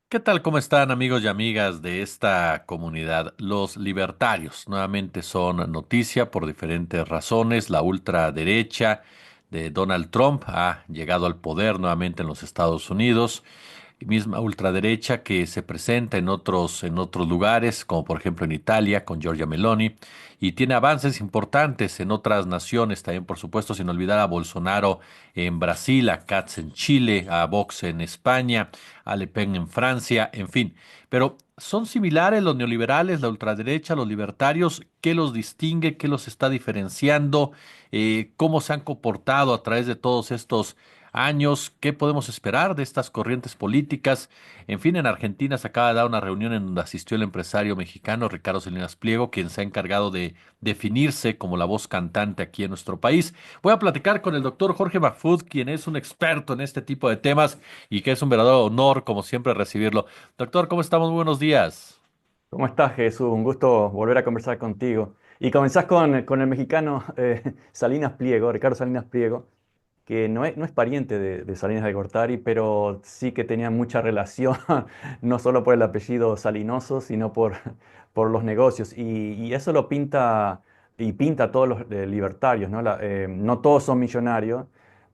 ¿Qué tal? ¿Cómo están amigos y amigas de esta comunidad? Los libertarios nuevamente son noticia por diferentes razones. La ultraderecha de Donald Trump ha llegado al poder nuevamente en los Estados Unidos. Y misma ultraderecha que se presenta en otros lugares, como por ejemplo en Italia con Giorgia Meloni, y tiene avances importantes en otras naciones también, por supuesto, sin olvidar a Bolsonaro en Brasil, a Katz en Chile, a Vox en España, a Le Pen en Francia, en fin. Pero ¿son similares los neoliberales, la ultraderecha, los libertarios? ¿Qué los distingue? ¿Qué los está diferenciando? ¿Cómo se han comportado a través de todos estos años? ¿Qué podemos esperar de estas corrientes políticas? En fin, en Argentina se acaba de dar una reunión en donde asistió el empresario mexicano Ricardo Salinas Pliego, quien se ha encargado de definirse como la voz cantante aquí en nuestro país. Voy a platicar con el doctor Jorge Mahfoud, quien es un experto en este tipo de temas y que es un verdadero honor, como siempre, recibirlo. Doctor, ¿cómo estamos? Muy buenos días. ¿Cómo estás, Jesús? Un gusto volver a conversar contigo. Y comenzás con el mexicano Salinas Pliego, Ricardo Salinas Pliego, que no es pariente de Salinas de Gortari, pero sí que tenía mucha relación, no solo por el apellido Salinoso, sino por los negocios. Y eso lo pinta, y pinta a todos los libertarios, ¿no? No todos son millonarios,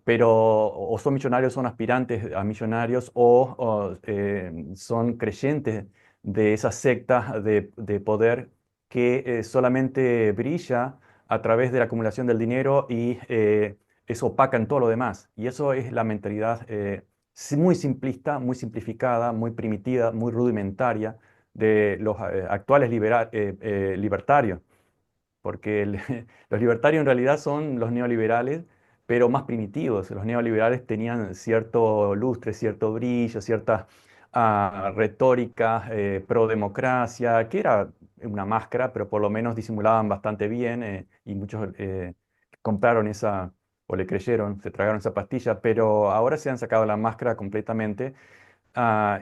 pero o son millonarios, son aspirantes a millonarios, o son creyentes de esa secta de poder que solamente brilla a través de la acumulación del dinero y eso opaca en todo lo demás. Y eso es la mentalidad muy simplista, muy simplificada, muy primitiva, muy rudimentaria de los actuales libertarios. Porque los libertarios en realidad son los neoliberales, pero más primitivos. Los neoliberales tenían cierto lustre, cierto brillo, cierta retórica pro democracia, que era una máscara, pero por lo menos disimulaban bastante bien, y muchos compraron esa, o le creyeron, se tragaron esa pastilla, pero ahora se han sacado la máscara completamente.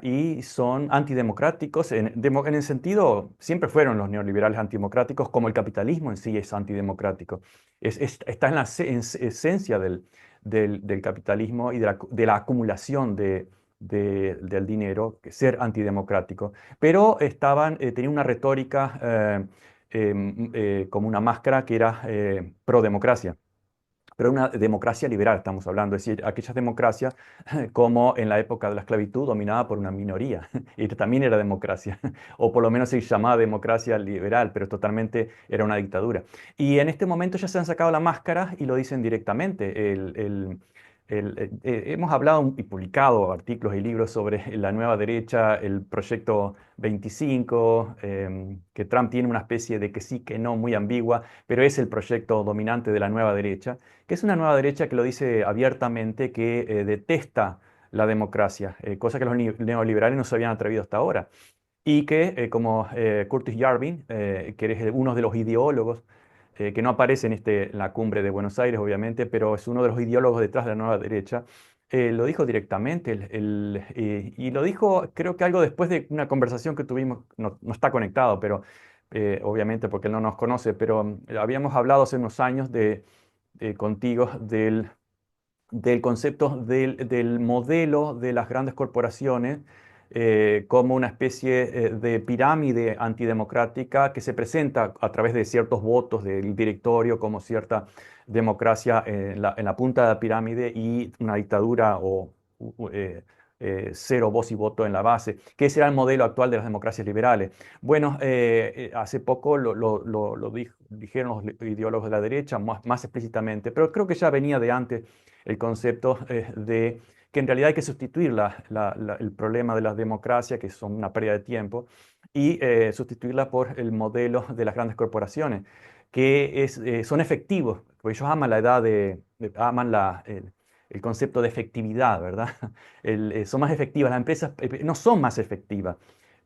Y son antidemocráticos en el sentido, siempre fueron los neoliberales antidemocráticos, como el capitalismo en sí es antidemocrático. Está en la esencia del capitalismo y de la acumulación del dinero, ser antidemocrático. Pero tenían una retórica como una máscara que era pro democracia, pero una democracia liberal estamos hablando, es decir, aquellas democracias como en la época de la esclavitud dominada por una minoría, y que también era democracia, o por lo menos se llamaba democracia liberal, pero totalmente era una dictadura. Y en este momento ya se han sacado la máscara y lo dicen directamente. Hemos hablado y publicado artículos y libros sobre la nueva derecha, el proyecto 25, que Trump tiene una especie de que sí, que no, muy ambigua, pero es el proyecto dominante de la nueva derecha, que es una nueva derecha que lo dice abiertamente, que detesta la democracia, cosa que los neoliberales no se habían atrevido hasta ahora. Y que, como Curtis Yarvin, que es uno de los ideólogos, que no aparece en la cumbre de Buenos Aires, obviamente, pero es uno de los ideólogos detrás de la nueva derecha, lo dijo directamente. Y lo dijo, creo que algo después de una conversación que tuvimos, no está conectado, pero obviamente porque él no nos conoce, pero habíamos hablado hace unos años contigo del concepto del modelo de las grandes corporaciones, como una especie de pirámide antidemocrática que se presenta a través de ciertos votos del directorio como cierta democracia en la punta de la pirámide, y una dictadura cero voz y voto en la base, que será el modelo actual de las democracias liberales. Bueno, hace poco dijeron los ideólogos de la derecha más explícitamente, pero creo que ya venía de antes el concepto de que en realidad hay que sustituir el problema de las democracias, que son una pérdida de tiempo, y sustituirla por el modelo de las grandes corporaciones, que son efectivos, porque ellos aman la edad aman el concepto de efectividad, ¿verdad? Son más efectivas, las empresas no son más efectivas.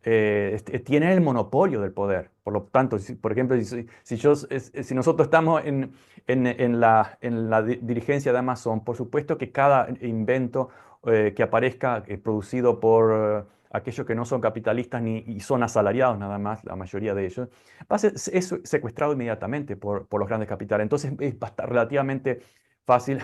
Tienen el monopolio del poder. Por lo tanto, por ejemplo, si nosotros estamos en la dirigencia de Amazon, por supuesto que cada invento que aparezca producido por aquellos que no son capitalistas y son asalariados nada más, la mayoría de ellos, es secuestrado inmediatamente por los grandes capitales. Entonces es relativamente fácil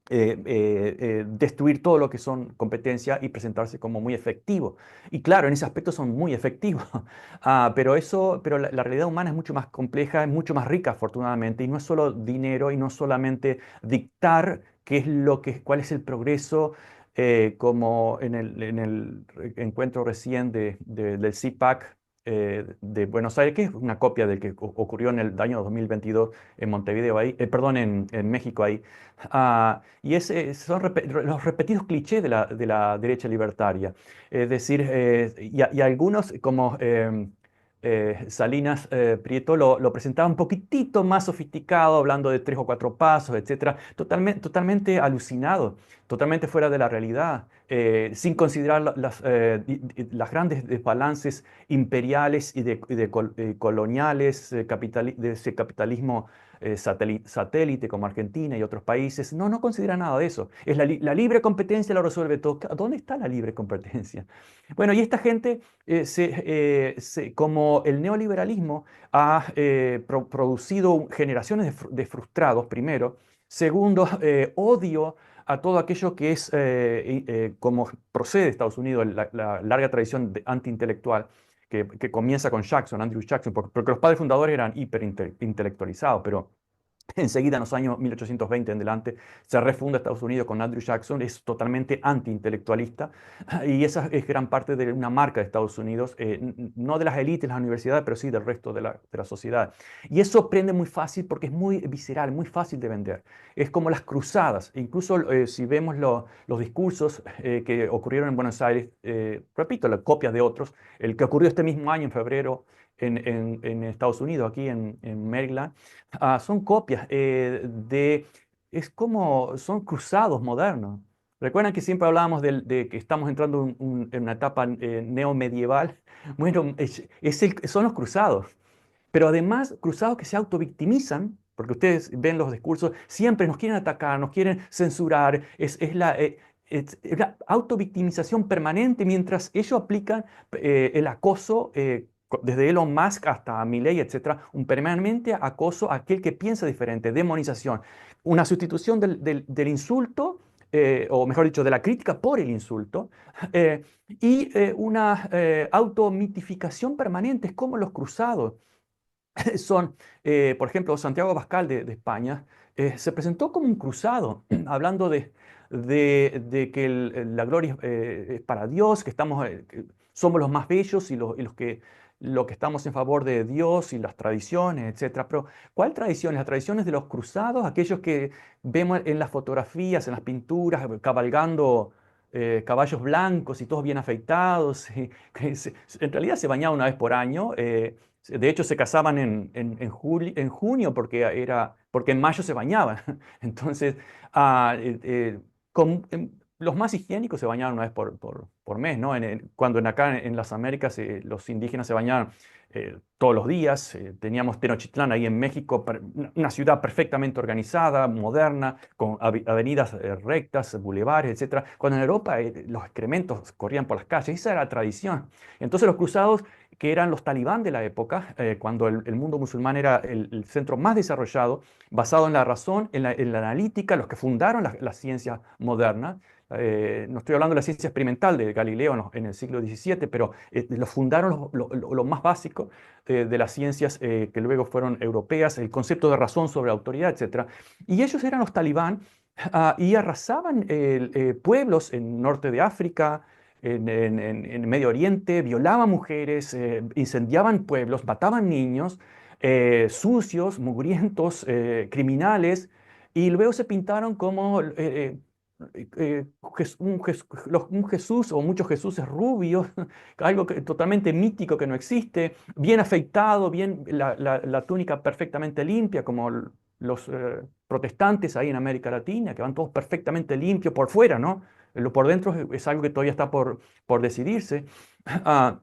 destruir todo lo que son competencia y presentarse como muy efectivo. Y claro, en ese aspecto son muy efectivos. Pero la realidad humana es mucho más compleja, es mucho más rica, afortunadamente, y no es solo dinero y no solamente dictar qué es cuál es el progreso, como en el encuentro recién del CPAC de Buenos Aires, que es una copia del que ocurrió en el año 2022 en Montevideo, ahí, perdón, en México ahí. Son los repetidos clichés de la derecha libertaria. Es decir, y algunos como Salinas Prieto lo presentaba un poquitito más sofisticado, hablando de 3 o 4 pasos, etcétera, totalmente alucinado, totalmente fuera de la realidad, sin considerar las grandes desbalances imperiales y coloniales, de ese capitalismo satélite como Argentina y otros países. No, no considera nada de eso. Es la libre competencia lo resuelve todo. ¿Dónde está la libre competencia? Bueno, y esta gente, como el neoliberalismo ha producido generaciones de frustrados, primero. Segundo, odio a todo aquello que es, como procede de Estados Unidos, la larga tradición antiintelectual que comienza con Jackson, Andrew Jackson, porque los padres fundadores eran hiperintelectualizados, pero enseguida, en los años 1820 en adelante, se refunda Estados Unidos con Andrew Jackson, es totalmente antiintelectualista, y esa es gran parte de una marca de Estados Unidos, no de las élites, de las universidades, pero sí del resto de la sociedad. Y eso prende muy fácil porque es muy visceral, muy fácil de vender. Es como las cruzadas, incluso si vemos los discursos que ocurrieron en Buenos Aires, repito, las copias de otros, el que ocurrió este mismo año, en febrero, en Estados Unidos, aquí en Maryland. Son copias es como, son cruzados modernos. Recuerdan que siempre hablábamos de que estamos entrando en una etapa neomedieval. Bueno, son los cruzados. Pero además, cruzados que se autovictimizan, porque ustedes ven los discursos, siempre nos quieren atacar, nos quieren censurar, es la autovictimización permanente mientras ellos aplican el acoso, desde Elon Musk hasta Milei, etcétera, un permanente acoso a aquel que piensa diferente, demonización, una sustitución del insulto, o mejor dicho, de la crítica por el insulto, y una automitificación permanente, es como los cruzados. Son, por ejemplo, Santiago Abascal de España se presentó como un cruzado, hablando de que la gloria es para Dios, que somos los más bellos y los que estamos en favor de Dios y las tradiciones, etcétera. Pero, ¿cuál tradiciones? Las tradiciones de los cruzados, aquellos que vemos en las fotografías, en las pinturas, cabalgando caballos blancos y todos bien afeitados, y en realidad se bañaban una vez por año. De hecho, se casaban en junio porque en mayo se bañaban. Entonces, los más higiénicos se bañaban una vez por mes, ¿no? Acá en las Américas los indígenas se bañaban todos los días. Teníamos Tenochtitlán ahí en México, una ciudad perfectamente organizada, moderna, con avenidas rectas, bulevares, etcétera. Cuando en Europa los excrementos corrían por las calles, esa era la tradición. Entonces los cruzados, que eran los talibán de la época, cuando el mundo musulmán era el centro más desarrollado, basado en la razón, en la analítica, los que fundaron la ciencia moderna. No estoy hablando de la ciencia experimental de Galileo en el siglo XVII, pero lo fundaron lo más básico de las ciencias que luego fueron europeas, el concepto de razón sobre autoridad, etcétera. Y ellos eran los talibán, y arrasaban pueblos en norte de África, en Medio Oriente, violaban mujeres, incendiaban pueblos, mataban niños, sucios, mugrientos, criminales, y luego se pintaron como un Jesús o muchos Jesuses rubios, algo totalmente mítico que no existe, bien afeitado, bien, la túnica perfectamente limpia, como los protestantes ahí en América Latina, que van todos perfectamente limpios por fuera, ¿no? Lo por dentro es algo que todavía está por decidirse. Ah,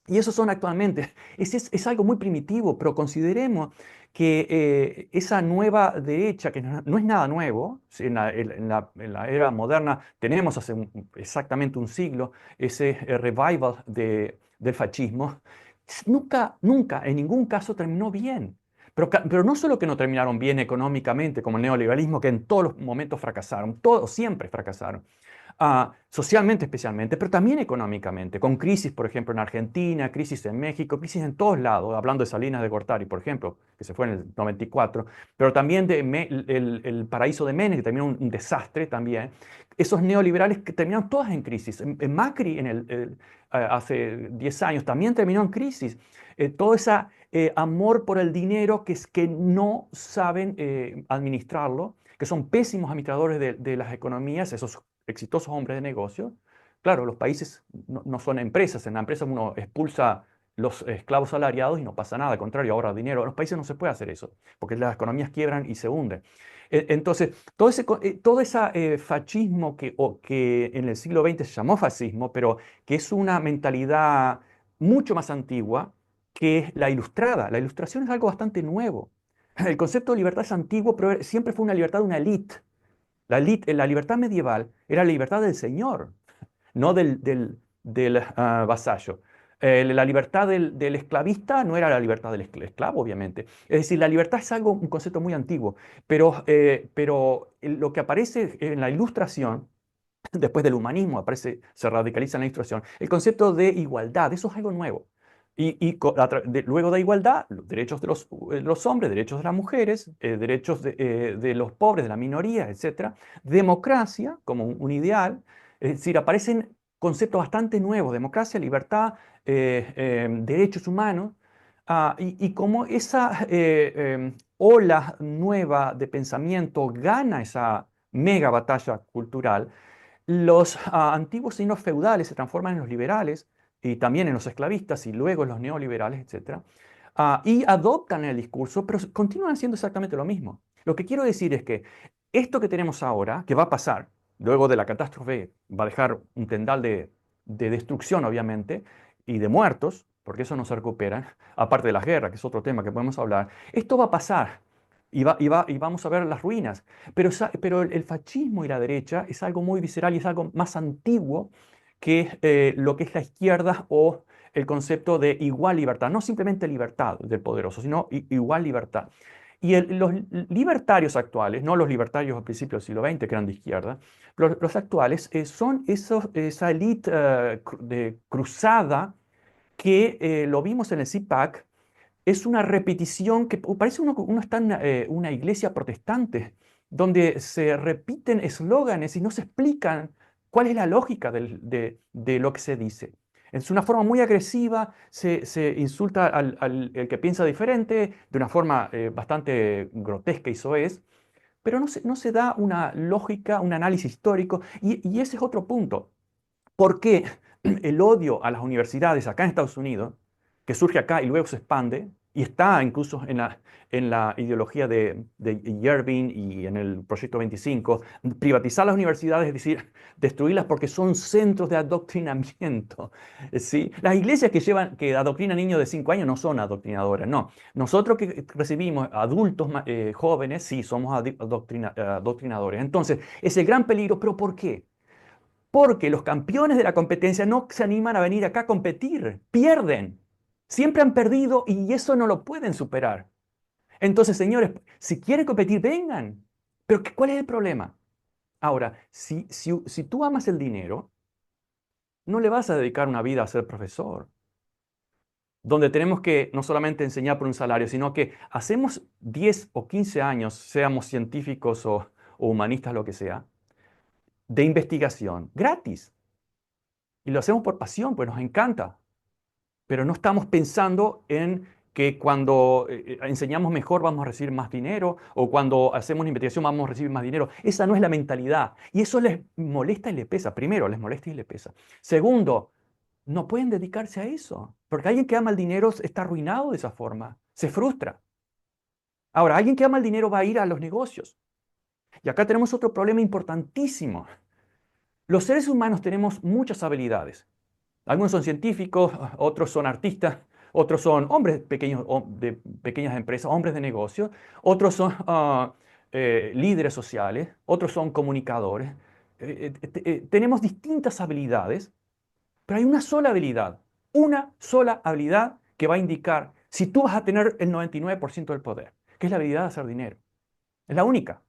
y esos son actualmente. Es algo muy primitivo, pero consideremos que esa nueva derecha, que no es nada nuevo, ¿sí? En la era moderna tenemos hace exactamente un siglo ese revival del fascismo, nunca, nunca, en ningún caso terminó bien. pero no solo que no terminaron bien económicamente, como el neoliberalismo, que en todos los momentos fracasaron, todos siempre fracasaron, socialmente especialmente, pero también económicamente, con crisis, por ejemplo, en Argentina, crisis en México, crisis en todos lados, hablando de Salinas de Gortari, por ejemplo, que se fue en el 94, pero también el paraíso de Menem, que terminó un desastre también. Esos neoliberales que terminaron todas en crisis. En Macri, hace 10 años, también terminó en crisis. Todo ese amor por el dinero que, es, que no saben administrarlo, que son pésimos administradores de las economías, esos exitosos hombres de negocio. Claro, los países no son empresas. En la empresa uno expulsa los esclavos salariados y no pasa nada. Al contrario, ahorra dinero. En los países no se puede hacer eso, porque las economías quiebran y se hunden. Entonces, todo ese fascismo que en el siglo XX se llamó fascismo, pero que es una mentalidad mucho más antigua que es la ilustrada. La ilustración es algo bastante nuevo. El concepto de libertad es antiguo, pero siempre fue una libertad de una élite. La libertad medieval era la libertad del señor, no del vasallo. La libertad del esclavista no era la libertad del esclavo, obviamente. Es decir, la libertad es algo, un concepto muy antiguo, pero lo que aparece en la Ilustración, después del humanismo, se radicaliza en la Ilustración, el concepto de igualdad, eso es algo nuevo. Luego de igualdad, los derechos de los hombres, derechos de las mujeres, derechos de los pobres, de la minoría, etcétera. Democracia como un ideal, es decir, aparecen conceptos bastante nuevos, democracia, libertad, derechos humanos, y como esa ola nueva de pensamiento gana esa mega batalla cultural, los antiguos signos feudales se transforman en los liberales y también en los esclavistas y luego en los neoliberales, etcétera, y adoptan el discurso, pero continúan haciendo exactamente lo mismo. Lo que quiero decir es que esto que tenemos ahora, que va a pasar, luego de la catástrofe, va a dejar un tendal de destrucción, obviamente, y de muertos, porque eso no se recupera, aparte de las guerras, que es otro tema que podemos hablar. Esto va a pasar y vamos a ver las ruinas. Pero el fascismo y la derecha es algo muy visceral y es algo más antiguo que lo que es la izquierda o el concepto de igual libertad. No simplemente libertad del poderoso, sino igual libertad. Y los libertarios actuales, no los libertarios al principio del siglo XX, que eran de izquierda, los actuales son esa élite de cruzada que lo vimos en el CPAC, es una repetición que parece uno está en una iglesia protestante, donde se repiten eslóganes y no se explican cuál es la lógica de lo que se dice. Es una forma muy agresiva, se insulta el que piensa diferente de una forma bastante grotesca y soez, pero no se da una lógica, un análisis histórico, y ese es otro punto. ¿Por qué el odio a las universidades acá en Estados Unidos, que surge acá y luego se expande, y está incluso en la ideología de Yervin y en el Proyecto 25, privatizar las universidades, es decir, destruirlas porque son centros de adoctrinamiento? ¿Sí? Las iglesias que adoctrinan niños de 5 años no son adoctrinadoras, no. Nosotros que recibimos adultos jóvenes, sí, somos adoctrinadores. Entonces, es el gran peligro, pero ¿por qué? Porque los campeones de la competencia no se animan a venir acá a competir, pierden. Siempre han perdido y eso no lo pueden superar. Entonces, señores, si quieren competir, vengan. Pero ¿cuál es el problema? Ahora, si tú amas el dinero, no le vas a dedicar una vida a ser profesor, donde tenemos que no solamente enseñar por un salario, sino que hacemos 10 o 15 años, seamos científicos o humanistas, lo que sea, de investigación gratis. Y lo hacemos por pasión, pues nos encanta. Pero no estamos pensando en que cuando enseñamos mejor vamos a recibir más dinero o cuando hacemos una investigación vamos a recibir más dinero. Esa no es la mentalidad. Y eso les molesta y les pesa. Primero, les molesta y les pesa. Segundo, no pueden dedicarse a eso. Porque alguien que ama el dinero está arruinado de esa forma. Se frustra. Ahora, alguien que ama el dinero va a ir a los negocios. Y acá tenemos otro problema importantísimo. Los seres humanos tenemos muchas habilidades. Algunos son científicos, otros son artistas, otros son hombres pequeños de pequeñas empresas, hombres de negocio, otros son líderes sociales, otros son comunicadores. Tenemos distintas habilidades, pero hay una sola habilidad que va a indicar si tú vas a tener el 99% del poder, que es la habilidad de hacer dinero. Es la única.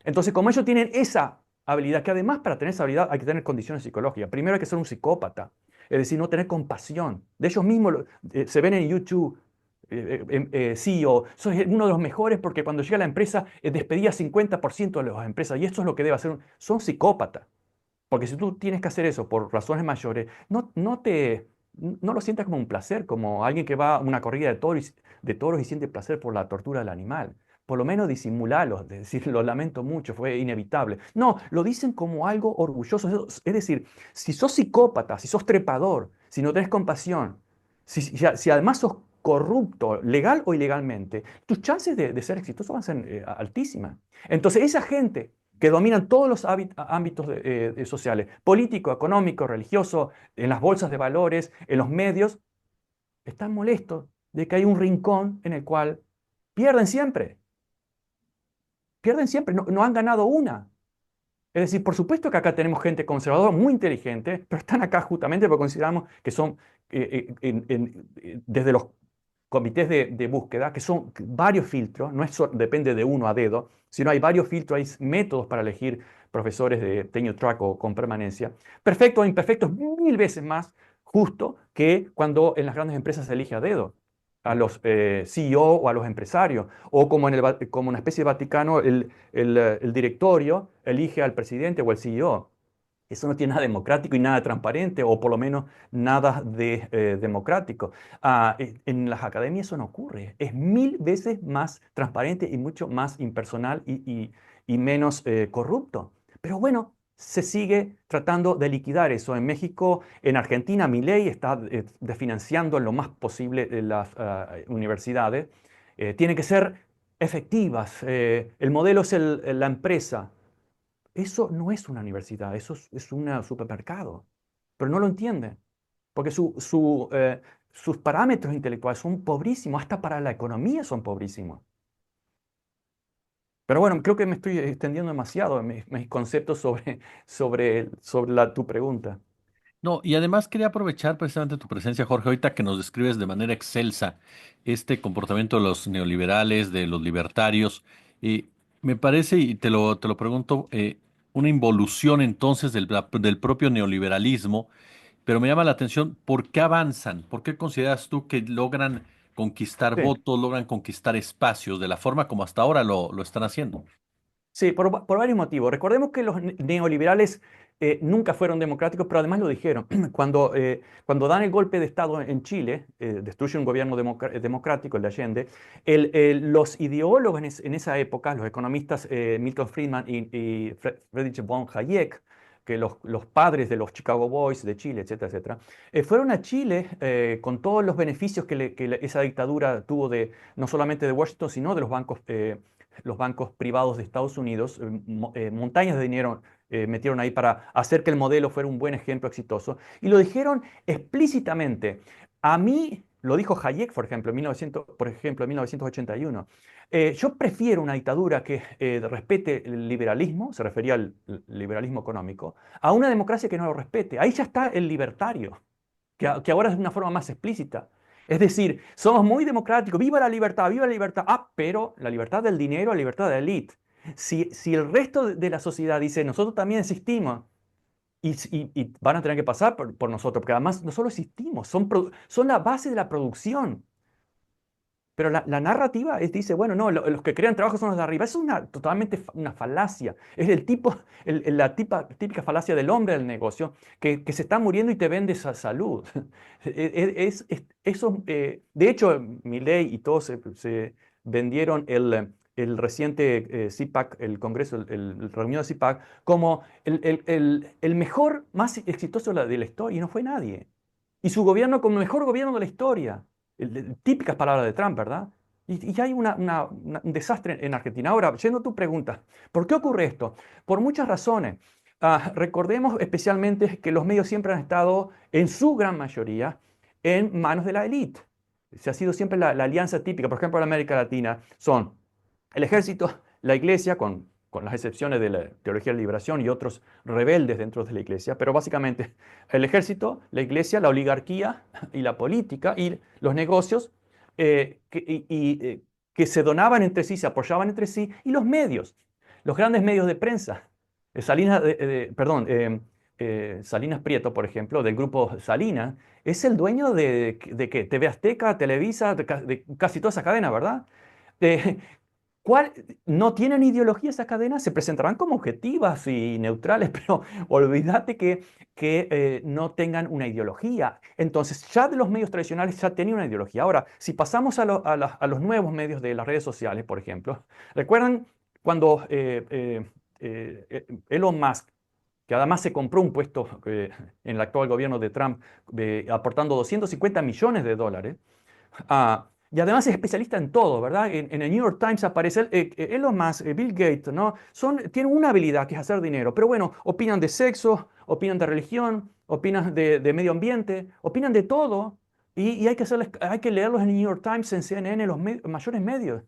Entonces, como ellos tienen esa habilidad, que además para tener esa habilidad hay que tener condiciones psicológicas. Primero hay que ser un psicópata, es decir, no tener compasión. De ellos mismos se ven en YouTube. CEO, soy uno de los mejores porque cuando llega a la empresa despedía 50% de las empresas y esto es lo que debe hacer. Son psicópatas. Porque si tú tienes que hacer eso por razones mayores, no lo sientas como un placer, como alguien que va a una corrida de toros y siente placer por la tortura del animal. Por lo menos disimulalo, es decir, lo lamento mucho, fue inevitable. No, lo dicen como algo orgulloso. Es decir, si sos psicópata, si sos trepador, si no tenés compasión, si además sos corrupto, legal o ilegalmente, tus chances de ser exitoso van a ser altísimas. Entonces, esa gente que dominan todos los ámbitos sociales, político, económico, religioso, en las bolsas de valores, en los medios, están molestos de que hay un rincón en el cual pierden siempre, no han ganado una. Es decir, por supuesto que acá tenemos gente conservadora muy inteligente, pero están acá justamente porque consideramos que son, desde los comités de búsqueda, que son varios filtros, no es depende de uno a dedo, sino hay varios filtros, hay métodos para elegir profesores de tenure track o con permanencia. Perfectos o imperfectos, mil veces más justo que cuando en las grandes empresas se elige a dedo a los CEO o a los empresarios, o como, como una especie de Vaticano, el directorio elige al presidente o al CEO. Eso no tiene nada democrático y nada transparente, o por lo menos nada de democrático. En las academias eso no ocurre. Es mil veces más transparente y mucho más impersonal y menos corrupto. Pero bueno, se sigue tratando de liquidar eso. En México, en Argentina, Milei está desfinanciando en lo más posible las universidades. Tienen que ser efectivas. El modelo es la empresa. Eso no es una universidad, eso es un supermercado. Pero no lo entienden, porque sus parámetros intelectuales son pobrísimos, hasta para la economía son pobrísimos. Pero bueno, creo que me estoy extendiendo demasiado en mis conceptos sobre tu pregunta. No, y además quería aprovechar precisamente tu presencia, Jorge, ahorita que nos describes de manera excelsa este comportamiento de los neoliberales, de los libertarios. Me parece, y te lo pregunto, una involución entonces del propio neoliberalismo, pero me llama la atención, ¿por qué avanzan? ¿Por qué consideras tú que logran conquistar Sí. votos, logran conquistar espacios de la forma como hasta ahora lo están haciendo? Sí, por varios motivos. Recordemos que los neoliberales nunca fueron democráticos, pero además lo dijeron. Cuando dan el golpe de Estado en Chile, destruyen un gobierno democrático, el de Allende, los ideólogos en esa época, los economistas Milton Friedman y Friedrich von Hayek, que los padres de los Chicago Boys de Chile, etcétera, etcétera, fueron a Chile con todos los beneficios que esa dictadura tuvo no solamente de Washington, sino de los bancos privados de Estados Unidos, montañas de dinero metieron ahí para hacer que el modelo fuera un buen ejemplo exitoso. Y lo dijeron explícitamente. A mí, lo dijo Hayek, por ejemplo, en 1981, yo prefiero una dictadura que respete el liberalismo, se refería al liberalismo económico, a una democracia que no lo respete. Ahí ya está el libertario que ahora es de una forma más explícita. Es decir, somos muy democráticos, viva la libertad, viva la libertad. Pero la libertad del dinero, la libertad de la élite. Si el resto de la sociedad dice, nosotros también existimos, y van a tener que pasar por nosotros, porque además no solo existimos, son la base de la producción. Pero la narrativa dice, bueno, no, los que crean trabajo son los de arriba. Eso es totalmente una falacia. Es típica falacia del hombre del negocio que se está muriendo y te vende esa salud. De hecho, Milei y todos se vendieron el reciente CPAC, el Congreso, el reunión de CPAC, como el mejor, más exitoso de la historia, y no fue nadie. Y su gobierno como el mejor gobierno de la historia. Típicas palabras de Trump, ¿verdad? Y hay un desastre en Argentina. Ahora, yendo a tu pregunta, ¿por qué ocurre esto? Por muchas razones. Recordemos especialmente que los medios siempre han estado, en su gran mayoría, en manos de la élite. Se ha sido siempre la alianza típica, por ejemplo, en América Latina, son el ejército, la iglesia, con las excepciones de la teología de la liberación y otros rebeldes dentro de la iglesia, pero básicamente el ejército, la iglesia, la oligarquía y la política y los negocios que se donaban entre sí, se apoyaban entre sí, y los medios, los grandes medios de prensa. Salinas Prieto, por ejemplo, del grupo Salinas, es el dueño de ¿qué? TV Azteca, Televisa, de casi toda esa cadena, ¿verdad? Eh, ¿Cuál, no tienen ideología esas cadenas? Se presentarán como objetivas y neutrales, pero olvídate que no tengan una ideología. Entonces, ya de los medios tradicionales ya tenían una ideología. Ahora, si pasamos a los nuevos medios de las redes sociales, por ejemplo, ¿recuerdan cuando Elon Musk, que además se compró un puesto en el actual gobierno de Trump, aportando $250 millones, y además es especialista en todo, ¿verdad? En el New York Times aparece Elon Musk, Bill Gates, ¿no? Tienen una habilidad que es hacer dinero, pero bueno, opinan de sexo, opinan de religión, opinan de medio ambiente, opinan de todo, y hay que leerlos en el New York Times, en CNN, en los mayores medios.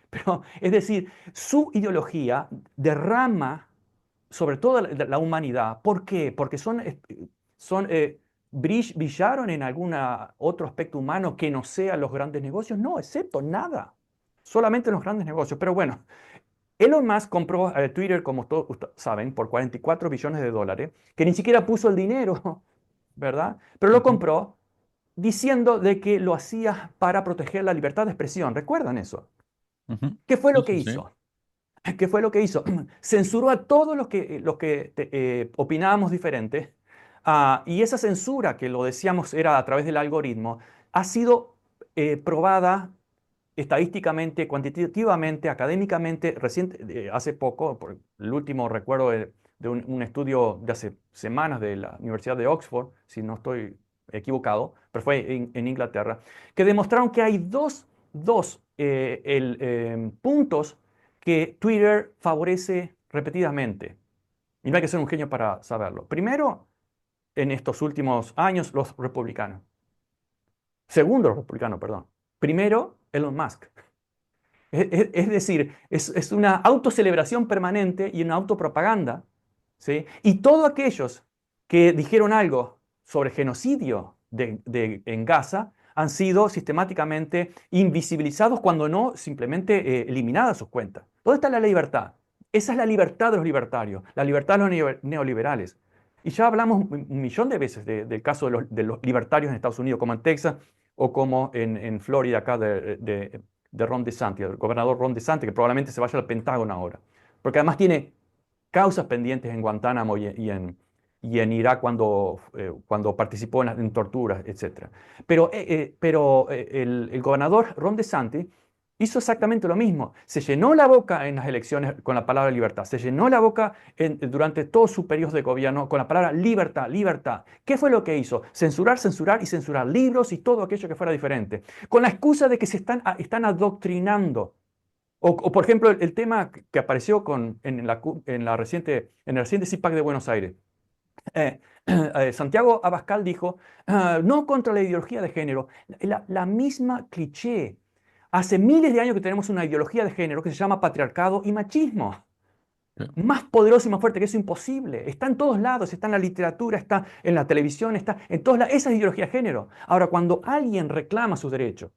Pero, es decir, su ideología derrama sobre toda la humanidad. ¿Por qué? Porque brillaron en algún otro aspecto humano que no sea los grandes negocios. No, excepto nada. Solamente en los grandes negocios. Pero bueno, Elon Musk compró Twitter, como todos saben, por $44 billones, que ni siquiera puso el dinero, ¿verdad? Pero lo Ujú, compró diciendo de que lo hacía para proteger la libertad de expresión. ¿Recuerdan eso? ujú. ¿Qué fue Sí, lo que sí, sí. hizo? ¿Qué fue lo que hizo? Censuró a todos los que opinábamos diferente. Y esa censura, que lo decíamos era a través del algoritmo, ha sido probada estadísticamente, cuantitativamente, académicamente, hace poco, por el último recuerdo de un estudio de hace semanas de la Universidad de Oxford, si no estoy equivocado, pero fue en Inglaterra, que demostraron que hay dos puntos que Twitter favorece repetidamente. Y no hay que ser un genio para saberlo. Primero, en estos últimos años, los republicanos. Segundo, los republicanos, perdón. Primero, Elon Musk. Es decir, es una autocelebración permanente y una autopropaganda, ¿sí? Y todos aquellos que dijeron algo sobre genocidio en Gaza han sido sistemáticamente invisibilizados, cuando no simplemente eliminadas sus cuentas. ¿Dónde está la libertad? Esa es la libertad de los libertarios, la libertad de los neoliberales. Y ya hablamos un millón de veces del caso de los libertarios en Estados Unidos, como en Texas o como en Florida, acá de Ron DeSantis, el gobernador Ron DeSantis, que probablemente se vaya al Pentágono ahora. Porque además tiene causas pendientes en Guantánamo y en Irak cuando participó en torturas, etc. Pero el gobernador Ron DeSantis hizo exactamente lo mismo. Se llenó la boca en las elecciones con la palabra libertad. Se llenó la boca durante todo su periodo de gobierno con la palabra libertad, libertad. ¿Qué fue lo que hizo? Censurar, censurar y censurar libros y todo aquello que fuera diferente. Con la excusa de que están adoctrinando. Por ejemplo, el tema que apareció en el reciente CIPAC de Buenos Aires. Eh, Santiago Abascal dijo, no contra la ideología de género, la misma cliché. Hace miles de años que tenemos una ideología de género que se llama patriarcado y machismo. Sí. Más poderoso y más fuerte que eso, imposible. Está en todos lados, está en la literatura, está en la televisión, está en todos lados. Esa es ideología de género. Ahora, cuando alguien reclama sus derechos,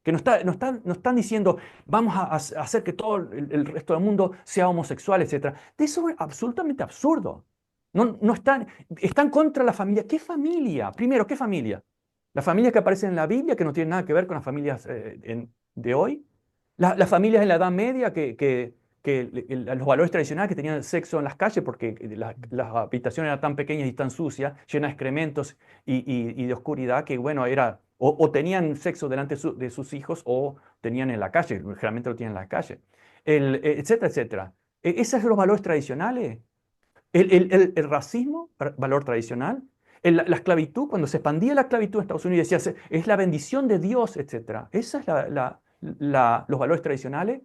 que no están diciendo vamos a hacer que todo el resto del mundo sea homosexual, etcétera. Eso es absolutamente absurdo. No están contra la familia. ¿Qué familia? Primero, ¿qué familia? ¿La familia que aparece en la Biblia, que no tiene nada que ver con las familias de hoy? Las familias en la Edad Media que los valores tradicionales, que tenían sexo en las calles porque las habitaciones eran tan pequeñas y tan sucias, llenas de excrementos y de oscuridad, que bueno, o tenían sexo delante de sus hijos o tenían en la calle, generalmente lo tienen en la calle, etcétera, etcétera. ¿Esos son los valores tradicionales? El racismo, valor tradicional. La esclavitud, cuando se expandía la esclavitud en Estados Unidos, decía, es la bendición de Dios, etcétera. ¿Esos es los valores tradicionales?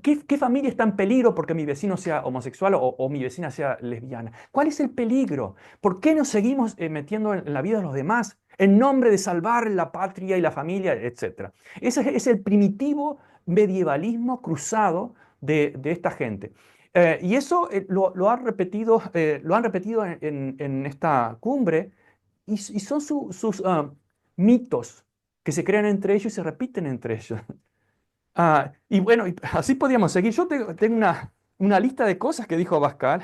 ¿Qué familia está en peligro porque mi vecino sea homosexual o mi vecina sea lesbiana? ¿Cuál es el peligro? ¿Por qué nos seguimos metiendo en la vida de los demás en nombre de salvar la patria y la familia, etcétera? Ese es el primitivo medievalismo cruzado de esta gente. Y eso lo han repetido en esta cumbre, y son sus mitos. que se crean entre ellos y se repiten entre ellos. Y bueno, y así podríamos seguir. Yo tengo una lista de cosas que dijo Pascal.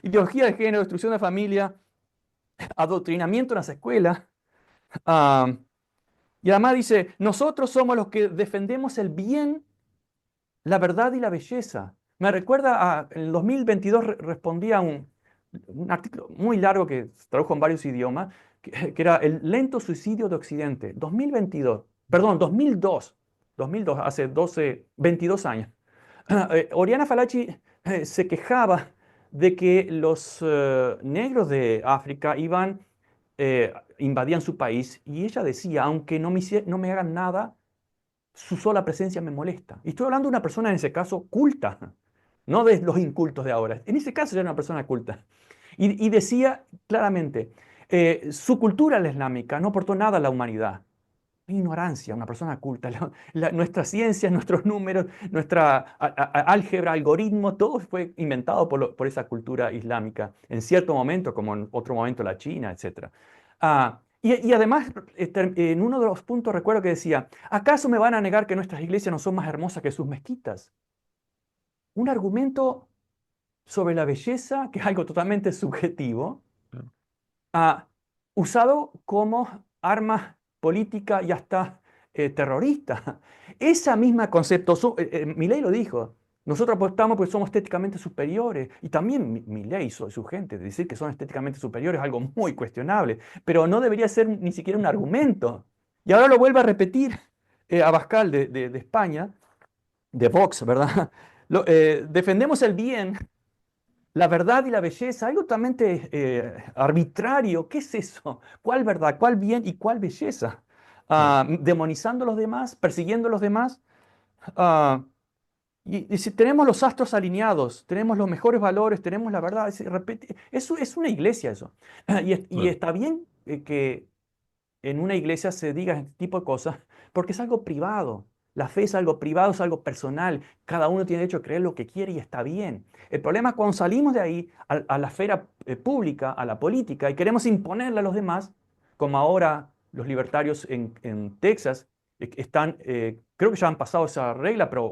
Ideología de género, destrucción de la familia, adoctrinamiento en las escuelas. ah, y además dice, nosotros somos los que defendemos el bien, la verdad y la belleza. Me recuerda en el 2022 respondía a un artículo muy largo que se tradujo en varios idiomas, que era El lento suicidio de Occidente, 2022, perdón, 2002, hace 22 años. Oriana Falaci se quejaba de que los negros de África invadían su país y ella decía, aunque no me hagan nada, su sola presencia me molesta. Y estoy hablando de una persona en ese caso culta, no de los incultos de ahora. En ese caso era una persona culta. Y decía claramente, su cultura la islámica no aportó nada a la humanidad. Ignorancia, una persona culta. Nuestra ciencia, nuestros números, nuestra álgebra, algoritmo, todo fue inventado por esa cultura islámica en cierto momento, como en otro momento la China, etc. Y además, en uno de los puntos recuerdo que decía, ¿acaso me van a negar que nuestras iglesias no son más hermosas que sus mezquitas? Un argumento sobre la belleza, que es algo totalmente subjetivo, Claro. ah, usado como arma política y hasta terrorista. Esa misma concepto, Milei lo dijo, nosotros apostamos porque somos estéticamente superiores, y también Milei y su gente, decir que son estéticamente superiores es algo muy cuestionable, pero no debería ser ni siquiera un argumento. Y ahora lo vuelve a repetir Abascal de España, de Vox, ¿verdad? Defendemos el bien, la verdad y la belleza, algo totalmente arbitrario. ¿Qué es eso? ¿Cuál verdad? ¿Cuál bien y cuál belleza? Claro. Demonizando a los demás, persiguiendo a los demás. Ah, y si tenemos los astros alineados, tenemos los mejores valores, tenemos la verdad, eso es una iglesia eso. Y Claro. está bien que en una iglesia se diga este tipo de cosas, porque es algo privado. La fe es algo privado, es algo personal. Cada uno tiene derecho a creer lo que quiere y está bien. El problema es cuando salimos de ahí a la esfera pública, a la política, y queremos imponerle a los demás, como ahora los libertarios en Texas creo que ya han pasado esa regla, pero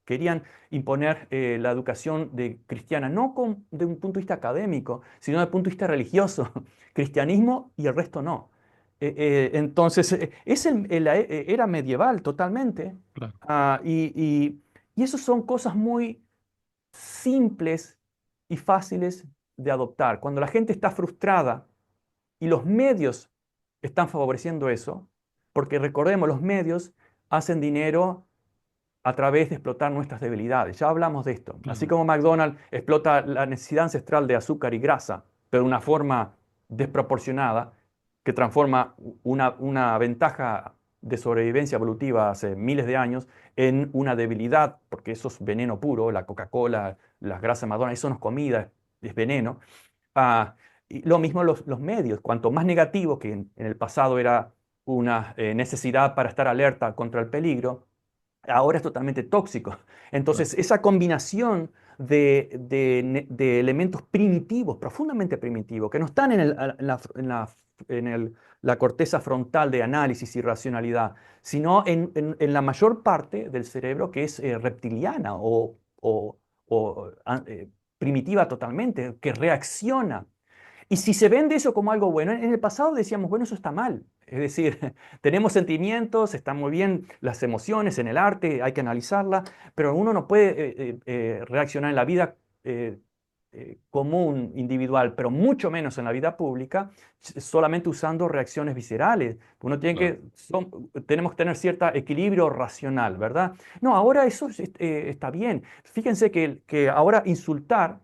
querían imponer la educación cristiana, no de un punto de vista académico, sino desde un punto de vista religioso. Cristianismo y el resto no. Entonces, era medieval totalmente. Claro. ah, y, y, y eso son cosas muy simples y fáciles de adoptar. Cuando la gente está frustrada y los medios están favoreciendo eso, porque recordemos, los medios hacen dinero a través de explotar nuestras debilidades. Ya hablamos de esto. Así Claro. como McDonald's explota la necesidad ancestral de azúcar y grasa, pero de una forma desproporcionada, que transforma una ventaja de sobrevivencia evolutiva hace miles de años en una debilidad, porque eso es veneno puro, la Coca-Cola, las grasas de McDonald's, eso no es comida, es veneno. Y lo mismo los medios, cuanto más negativo, que en el pasado era una necesidad para estar alerta contra el peligro, ahora es totalmente tóxico. Claro. Entonces, esa combinación de elementos primitivos, profundamente primitivos, que no están en la corteza frontal de análisis y racionalidad, sino en la mayor parte del cerebro que es reptiliana o primitiva totalmente, que reacciona. Y si se vende eso como algo bueno, en el pasado decíamos, bueno, eso está mal. Es decir, tenemos sentimientos, están muy bien las emociones en el arte, hay que analizarla, pero uno no puede reaccionar en la vida común, individual, pero mucho menos en la vida pública, solamente usando reacciones viscerales. Uno Claro. tenemos que tener cierto equilibrio racional, ¿verdad? No, ahora eso está bien. Fíjense que ahora insultar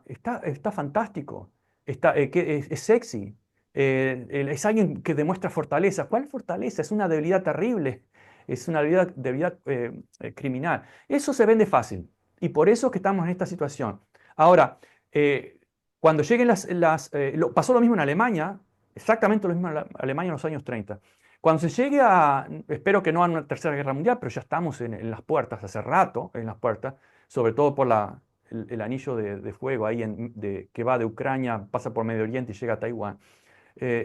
está fantástico, es sexy, es alguien que demuestra fortaleza. ¿Cuál fortaleza? Es una debilidad terrible, es una debilidad criminal. Eso se vende fácil y por eso es que estamos en esta situación. Ahora, cuando lleguen pasó lo mismo en Alemania, exactamente lo mismo en Alemania en los años 30. Cuando se llegue espero que no a una tercera guerra mundial, pero ya estamos en las puertas, hace rato en las puertas, sobre todo por el anillo de fuego ahí que va de Ucrania, pasa por Medio Oriente y llega a Taiwán.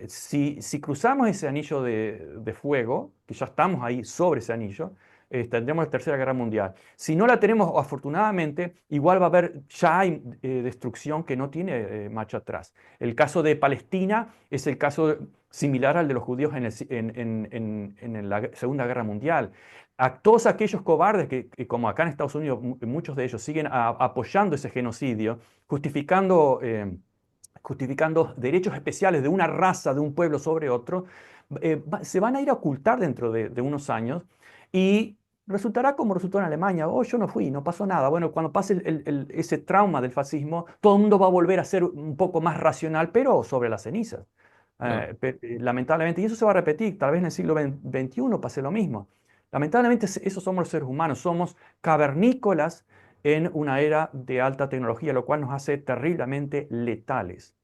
Si cruzamos ese anillo de fuego, que ya estamos ahí sobre ese anillo, tendremos la Tercera Guerra Mundial. Si no la tenemos, afortunadamente, igual va a haber, ya hay destrucción que no tiene marcha atrás. El caso de Palestina es el caso similar al de los judíos en la Segunda Guerra Mundial. A todos aquellos cobardes que como acá en Estados Unidos, muchos de ellos siguen apoyando ese genocidio, justificando derechos especiales de una raza, de un pueblo sobre otro, se van a ir a ocultar dentro de unos años y resultará como resultó en Alemania. Oh, yo no fui, no pasó nada. Bueno, cuando pase ese trauma del fascismo, todo el mundo va a volver a ser un poco más racional, pero sobre las cenizas. Claro. Lamentablemente, y eso se va a repetir, tal vez en el siglo XXI pase lo mismo. Lamentablemente, esos somos los seres humanos, somos cavernícolas en una era de alta tecnología, lo cual nos hace terriblemente letales.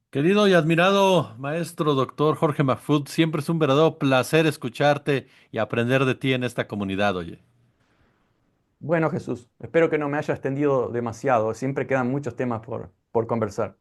Querido y admirado maestro doctor Jorge Mahfoud, siempre es un verdadero placer escucharte y aprender de ti en esta comunidad, oye. Bueno, Jesús, espero que no me haya extendido demasiado. Siempre quedan muchos temas por conversar.